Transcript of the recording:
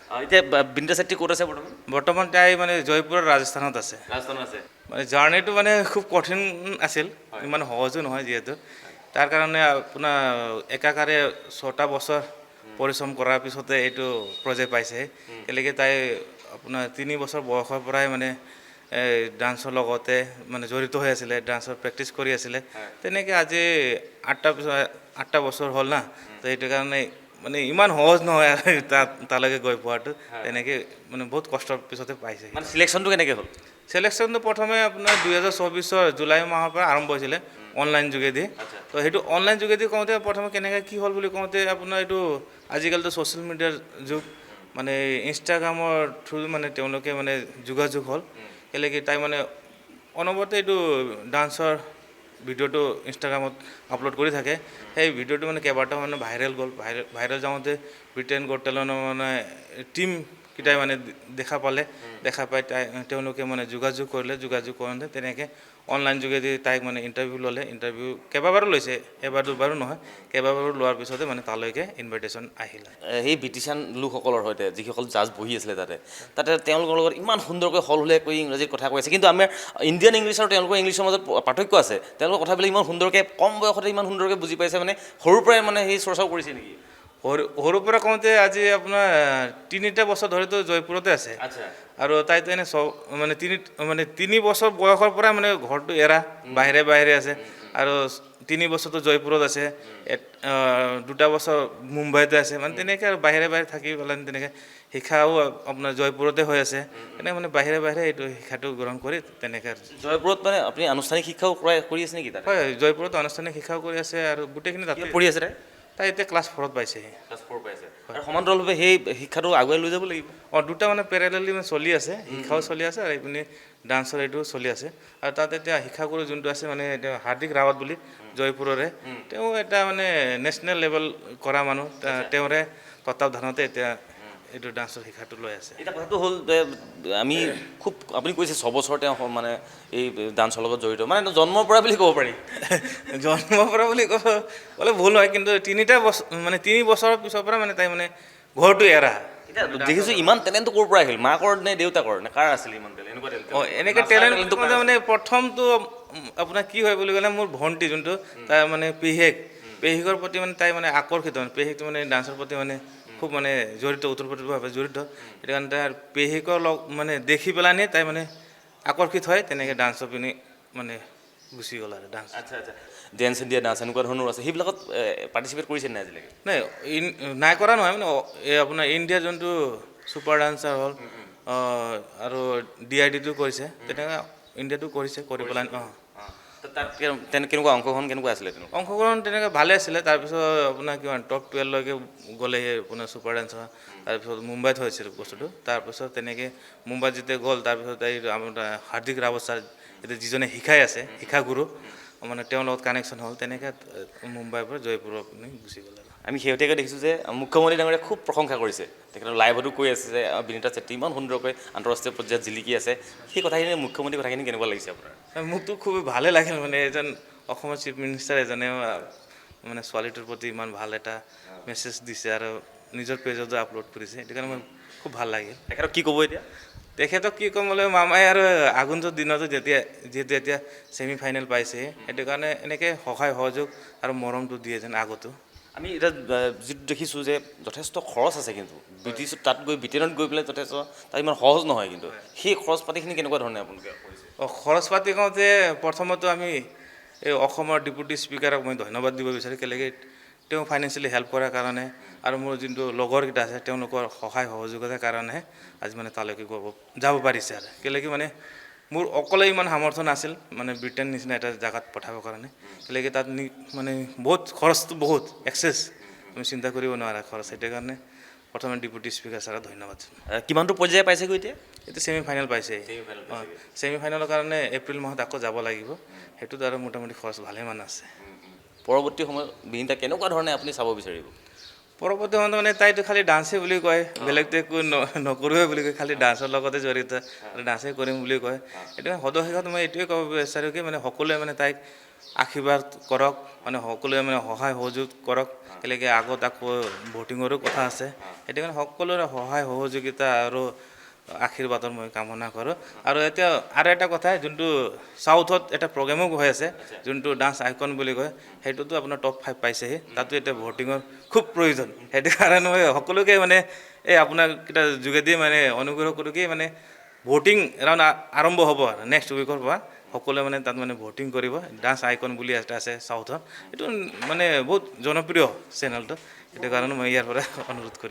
এতিয়া বিনিতা চেত্ৰী ক'ত আছে বৰ্তমান? বৰ্তমান তাই মানে জয়পুৰৰ ৰাজস্থানত আছে। ৰাজস্থানত আছে। মানে জাৰ্ণিটো মানে খুব কঠিন আছিল, ইমান সহজো নহয় যিহেতু। তাৰ কাৰণে আপোনাৰ একাকাৰে 6টা বছৰ পৰিশ্ৰম কৰাৰ পিছতে এইটো প্ৰজেক্ট পাইছে। কেলেকি তাই আপোনাৰ 3 বছৰ বয়সৰ পৰাই মানে ডান্সৰ লগতে মানে জড়িত হৈ আছিলে, ডান্সৰ প্ৰেক্টিছ কৰি আছিলে। তেনেকৈ আজি 8টা বছৰ হ'ল না, তো সেইটো কাৰণে মানে ইমান সহজ নহয় আৰু তালৈকে গৈ পোৱাটো। তেনেকৈ মানে বহুত কষ্টৰ পিছতে পাইছে। মানে চিলেকশ্যনটো কেনেকৈ হ'ল? চিলেকশ্যনটো প্ৰথমে আপোনাৰ 2024 জুলাই মাহৰ পৰা আৰম্ভ হৈছিলে অনলাইন যোগেদি। তো সেইটো অনলাইন যোগেদি কওঁতে প্ৰথমে কেনেকৈ কি হ'ল বুলি কওঁতে আপোনাৰ এইটো আজিকালিতো ছ'চিয়েল মিডিয়াৰ যুগ, মানে ইনষ্টাগ্ৰামৰ থ্ৰু মানে তেওঁলোকে মানে যোগাযোগ হ'ল। কেলেকি তাই মানে অনবৰতে এইটো ডান্সৰ ভিডিঅ'টো ইনষ্টাগ্ৰামত আপলোড কৰি থাকে। সেই ভিডিঅ'টো মানে কেইবাটাও মানে ভাইৰেল গ'ল। ভাইৰেল যাওঁতে ব্ৰিটেইন গট টেলেণ্টৰ মানে টীমকেইটাই মানে দেখা পালে। দেখা পাই তেওঁলোকে মানে যোগাযোগ কৰিলে। যোগাযোগ কৰোঁতে তেনেকৈ অনলাইন যোগেদি তাইক মানে ইণ্টাৰভিউ ল'লে। ইণ্টাৰভিউ কেইবাবাৰো লৈছে, এবাৰ দুবাৰো নহয়, কেইবাবাৰো লোৱাৰ পিছতে মানে তালৈকে ইনভাইটেশ্যন আহিলে। সেই ব্ৰিটিছান লোকসকলৰ সৈতে যিসকল জাজ বহি আছিলে তাতে তেওঁলোকৰ লগত ইমান সুন্দৰকৈ সলসলীয়া কৰি ইংৰাজীত কথা কৈ আছে, কিন্তু আমাৰ ইণ্ডিয়ান ইংলিছ আৰু তেওঁলোকৰ ইংলিছৰ মাজত পাৰ্থক্য আছে। তেওঁলোকৰ কথাবিলাক ইমান সুন্দৰকৈ কম বয়সতে ইমান সুন্দৰকৈ বুজি পাইছে, মানে সৰুৰ পৰাই মানে সেই চৰ্চাও কৰিছে নেকি? সৰুৰ পৰা কওঁতে আজি আপোনাৰ 3টা বছৰ ধৰিতো জয়পুৰতে আছে। আৰু তাইতো এনে মানে 3 বছৰ বয়সৰ পৰা মানে ঘৰটো এৰা বাহিৰে বাহিৰে আছে। আৰু 3 বছৰটো জয়পুৰত আছে, 2টা বছৰ মুম্বাইতে আছে। মানে তেনেকৈ আৰু বাহিৰে বাহিৰে থাকি পেলাই তেনেকৈ শিক্ষাও আপোনাৰ জয়পুৰতে হৈ আছে। এনেকৈ মানে বাহিৰে বাহিৰে এইটো শিক্ষাটো গ্ৰহণ কৰি তেনেকৈ। জয়পুৰত মানে আপুনি আনুষ্ঠানিক শিক্ষাও কৰি আছে নেকি তাত? হয়, জয়পুৰত আনুষ্ঠানিক শিক্ষাও কৰি আছে আৰু গোটেইখিনি তাতে পঢ়ি আছে তাই এতিয়া ক্লাছ 4ত পাইছেহি। ক্লাছ 4 পাইছে। আৰু সমান্তৰালভাৱে সেই শিক্ষাটো আগুৱাই লৈ যাব লাগিব। দুটা মানে পেৰেলেলি মানে চলি আছে, শিক্ষাও চলি আছে আৰু এইপিনে ডান্সৰ এইটো চলি আছে। আৰু তাত এতিয়া শিক্ষাগুৰু যোনটো আছে মানে এতিয়া হাৰ্দিক ৰাৱাত বুলি জয়পুৰৰে, তেওঁ এটা মানে নেশ্যনেল লেভেল কৰা মানুহ। তেওঁৰে তত্বাৱধানতে এতিয়া এইটো ডান্সৰ শিক্ষাটো লৈ আছে। এতিয়া কথাটো হ'ল যে আমি আপুনি কৈছে 6 বছৰ তেওঁ মানে এই ডান্সৰ লগত জড়িত, মানে জন্মৰ পৰা বুলি ক'ব পাৰি। জন্মৰ পৰা বুলি ক'লে ভুল হয়, কিন্তু 3 বছৰৰ পিছৰ পৰা মানে তাই মানে ঘৰটো এৰা। এতিয়া দেখিছোঁ ইমান টেলেণ্টটো ক'ৰ পৰা আহিল? মাকৰ নে দেউতাকৰ নে কাৰ আছিল ইমান টেলেণ্ট? এনেকৈ টেলেণ্ট মানে প্ৰথমটো আপোনাৰ কি হয় বুলি ক'লে, মোৰ ভণ্টি যোনটো তাই মানে পেহীকৰ প্ৰতি মানে তাই মানে আকৰ্ষিত। পেহীকটো মানে ডান্সৰ প্ৰতি মানে খুব মানে জড়িত, ওতঃপ্ৰোতভাৱে জড়িত। সেইটো কাৰণে তাই পেহীকৰ মানে দেখি পেলাই তাই মানে আকৰ্ষিত হয়, তেনেকৈ ডান্সৰ পিনে মানে গুচি গ'ল আৰু ডান্স। আচ্ছা, ডেন্স ইণ্ডিয়া ডান্স এনেকুৱা ধৰণৰ আছে, সেইবিলাকত পাৰ্টিচিপেট কৰিছে নাই আজিলৈকে? নাই কৰা নহয়, মানে এই আপোনাৰ ইণ্ডিয়াৰ যোনটো ছুপাৰ ডান্সাৰ হ'ল আৰু DIDটো কৰিছে, তেনেকৈ ইণ্ডিয়াটো কৰিছে কৰি পেলাই। তাত কেনেকুৱা অংশগ্ৰহণ কেনেকুৱা আছিলে? অংশগ্ৰহণ তেনেকৈ ভালে আছিলে। তাৰপিছত আপোনাৰ কিমান টপ 12লৈকে গ'লেহি আপোনাৰ ছুপাৰ ডান্সাৰ। তাৰপিছত মুম্বাইত হৈছিল বস্তুটো। তাৰপিছত তেনেকৈ মুম্বাইত যেতিয়া গ'ল, তাৰপিছত এই আমাৰ হাৰ্দিক ৰাৱত ছাৰ এতিয়া যিজনে শিকাই আছে, শিক্ষাগুৰু, মানে তেওঁৰ লগত কানেকশ্যন হ'ল। তেনেকৈ মুম্বাইৰ পৰা জয়পুৰৰ পিনে গুচি গ'ল। আমি শেহতীয়াকৈ দেখিছোঁ যে মুখ্যমন্ত্ৰী ডাঙৰীয়াই খুব প্ৰশংসা কৰিছে, তেখেতৰ লাইভতো কৈ আছে যে বিনিতা চেত্ৰী ইমান সুন্দৰকৈ আন্তঃৰাষ্ট্ৰীয় পৰ্যায়ত জিলিকি আছে। সেই কথাখিনি মুখ্যমন্ত্ৰীৰ কথাখিনি কেনেকুৱা লাগিছে আপোনাৰ? মোকতো খুবেই ভালেই লাগিল, মানে এজন অসমৰ চিফ মিনিষ্টাৰ এজনে মানে ছোৱালীটোৰ প্ৰতি ইমান ভাল এটা মেছেজ দিছে আৰু নিজৰ পেজতো আপলোড কৰিছে। সেইটো কাৰণে মই খুব ভাল লাগিল। তেখেতক কি ক'ব এতিয়া? তেখেতক কি ক'ম বোলে, মামাই আৰু আগন্তুক দিনতো যিহেতু এতিয়া ছেমি ফাইনেল পাইছে, সেইটো কাৰণে এনেকৈ সহায় সহযোগ আৰু মৰমটো দিয়ে যেন আগতো। আমি এতিয়া যিটো দেখিছোঁ যে যথেষ্ট খৰচ আছে, কিন্তু তাত গৈ ব্ৰিটেইনত গৈ পেলাই যথেষ্ট তাত ইমান সহজ নহয়, কিন্তু সেই খৰচ পাতিখিনি কেনেকুৱা ধৰণে আপোনালোকে কৰিছে? খৰচ পাতি কওঁতে প্ৰথমতো আমি এই অসমৰ ডেপুটি স্পীকাৰক মই ধন্যবাদ দিব বিচাৰোঁ। কেলেকি তেওঁ ফাইনেন্সিয়েলি হেল্প কৰাৰ কাৰণে আৰু মোৰ যোনটো লগৰকেইটা আছে তেওঁলোকৰ সহায় সহযোগিতাৰ কাৰণেহে আজি মানে তালৈকে যাব পাৰিছে। আৰু কেলেকি মানে মোৰ অকলে ইমান সামৰ্থ্য নাছিল মানে ব্ৰিটেইন নিচিনা এটা জেগাত পঠাবৰ কাৰণে। কেলেকি তাত মানে বহুত খৰচটো বহুত এক্সেছ, তুমি চিন্তা কৰিব নোৱাৰা খৰচ। সেইটো কাৰণে প্ৰথমে ডেপুটি স্পীকাৰ ছাৰক ধন্যবাদ। কিমানটো পৰ্যায়ে পাইছেগৈ এতিয়া? এতিয়া ছেমি ফাইনেল পাইছে। ছেমি ফাইনেলৰ কাৰণে এপ্ৰিল মাহত আকৌ যাব লাগিব। সেইটোত আৰু মোটামুটি খৰচ ভালেমান আছে। পৰৱৰ্তী সময়ত বিনিতা কেনেকুৱা ধৰণে আপুনি চাব বিচাৰিব? পৰৱৰ্তী সময়ত মানে তাইতো খালি ডান্সে বুলি কয়, বেলেগতো একো নকৰোৱে বুলি কয়, খালি ডান্সৰ লগতে জড়িত, ডান্সে কৰিম বুলি কয়। সেইটো সদৌ শেষত মই এইটোৱে ক'ব বিচাৰোঁ কি মানে সকলোৱে মানে তাইক আশীৰ্বাদ কৰক, মানে সকলোৱে মানে সহায় সহযোগ কৰক, কেলেকি আগত আকৌ ভোটিঙৰো কথা আছে। সেইটো কাৰণে সকলোৰে সহায় সহযোগিতা আৰু আশীৰ্বাদৰ মই কামনা কৰোঁ। আৰু এতিয়া আৰু এটা কথা, যোনটো চাউথত এটা প্ৰগ্ৰেমো হৈ আছে, যোনটো ডান্স আইকন বুলি কয়, সেইটোতো আপোনাৰ টপ 5 পাইছেহি। তাতো এতিয়া ভোটিঙৰ খুব প্ৰয়োজন। সেইটো কাৰণে মই সকলোকে মানে এই আপোনাৰ কেইটা যোগেদি মানে অনুগ্ৰহ কৰোঁ কি মানে ভোটিং ৰাউণ্ড আৰম্ভ হ'ব আৰু নেক্সট উইকৰ পৰা সকলোৱে মানে তাত মানে ভোটিং কৰিব। ডান্স আইকন বুলি এটা আছে চাউথত, এইটো মানে বহুত জনপ্ৰিয় চেনেলটো, সেইটো কাৰণে মই ইয়াৰ পৰা অনুৰোধ কৰি